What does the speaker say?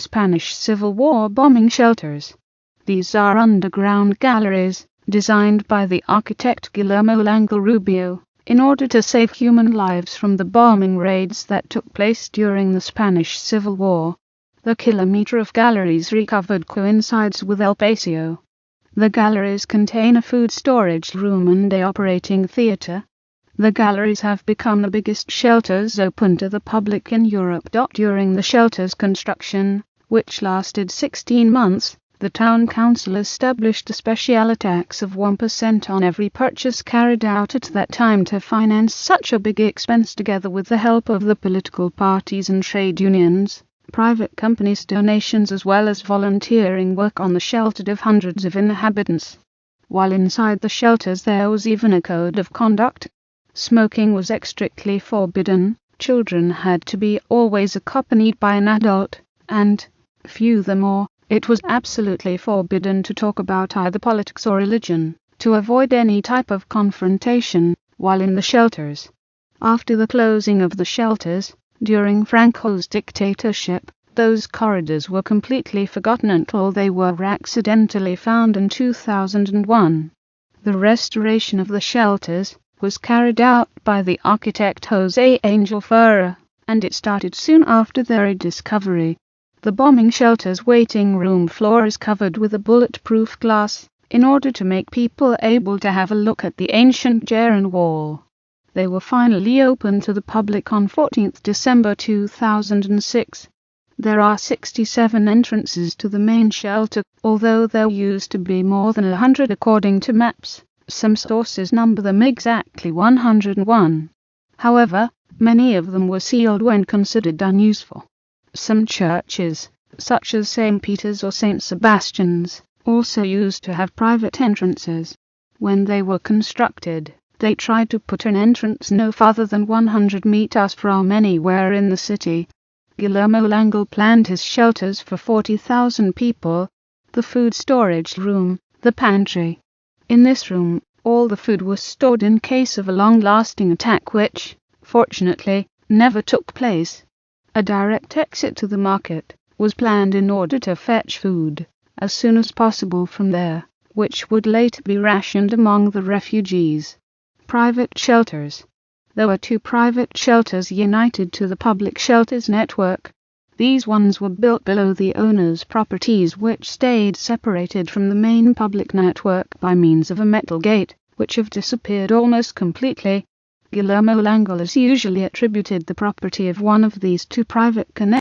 Spanish Civil War bombing shelters. These are underground galleries, designed by the architect Guillermo Langle Rubio, in order to save human lives from the bombing raids that took place during the Spanish Civil War. The kilometre of galleries recovered coincides with El Paseo. The galleries contain a food storage room and a operating theatre. The galleries have become the biggest shelters open to the public in Europe. During the shelter's construction, which lasted 16 months, the town council established a special tax of 1% on every purchase carried out at that time to finance such a big expense, together with the help of the political parties and trade unions, private companies' donations, as well as volunteering work on the shelter of hundreds of inhabitants. While inside the shelters there was even a code of conduct. Smoking was strictly forbidden, children had to be always accompanied by an adult, and, furthermore, it was absolutely forbidden to talk about either politics or religion, to avoid any type of confrontation while in the shelters. After the closing of the shelters, during Franco's dictatorship, those corridors were completely forgotten until they were accidentally found in 2001. The restoration of the shelters was carried out by the architect José Angel Ferrer, and it started soon after their rediscovery. The bombing shelter's waiting room floor is covered with a bulletproof glass, in order to make people able to have a look at the ancient German wall. They were finally opened to the public on 14th December 2006. There are 67 entrances to the main shelter, although there used to be more than 100 according to maps. Some sources number them exactly 101. However, many of them were sealed when considered unuseful. Some churches, such as St. Peter's or St. Sebastian's, also used to have private entrances. When they were constructed, they tried to put an entrance no farther than 100 meters from anywhere in the city. Guillermo Langle planned his shelters for 40,000 people. The food storage room, the pantry. In this room, all the food was stored in case of a long-lasting attack which, fortunately, never took place. A direct exit to the market was planned in order to fetch food as soon as possible from there, which would later be rationed among the refugees. Private shelters. There were 2 private shelters united to the public shelters network. These ones were built below the owner's properties, which stayed separated from the main public network by means of a metal gate, which have disappeared almost completely. Guillermo Langle has usually attributed the property of one of these 2 private connections